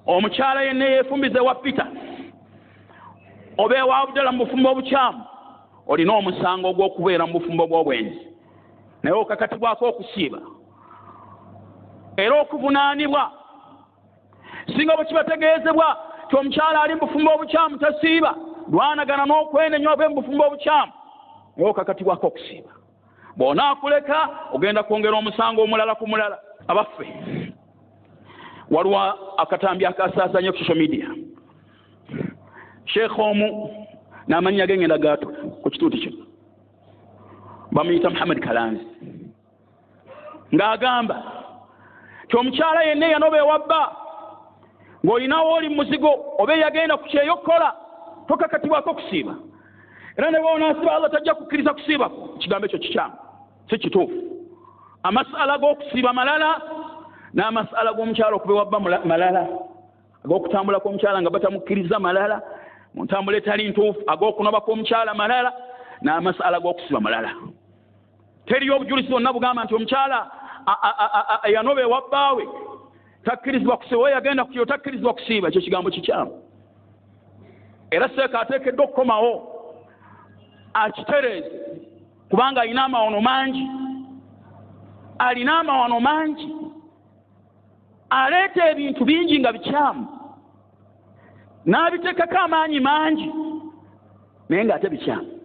omukyala yenna yeefumbize wa Peter oba ewa Abdala mu bufumbo obukyamu olina omusango ogw'okubeera mu bufumbo bw'obwenzi naye okakatibwako okusiiba era okuvunaanibwa singa bwe kibategeezebwa ti omukyala ali mu bufumbo obukyamu tasiiba lwanagana n'okwenenya obe mu bufumbo obukyamu naye okakatibwako okusiiba bw'onaakuleka ogenda kwongera omusango omulala ku mulala. Abaffe waliwo akatambi akasaasanya ku social media sheekh omu n'amannya ge ngenda gaatula ku kituuti kino bamuyita Muhammad Kalanzi ng'agamba ti omukyala yenna eyanoba ewabba ng'olinawo oli muzigo oba eyagenda ku kyeyokkola tokakatibwako kusiiba era ne bw'onaasiba Allah tajja kukkiriza kusiibako. Ekigambo ekyo kikyamu si kituufu. Amasala g'okusiiba malala n'amasala g'omukyala okuba ewabba malala, ag'okutambula kw'omukyala nga batamukkiriza malala, mu ntambula etali ntuufu, ag'okunoba kw'omukyala malala n'amasala g'okusiiba malala. Teriyo obujulizi bwonna bugamba nti omukyala yanoba ewabbaawe takkirizibwa kusiiba oba yagenda ku kyo takkirizibwa kusiiba. Ekyo kigambo kikyamu era seeka ateekeddwa okukomawo akitereeze kubanga alina amawono mangi aleeta ebintu bingi nga bikyamu n'abiteekako amaanyi mangi naye ng'ate bikyamu.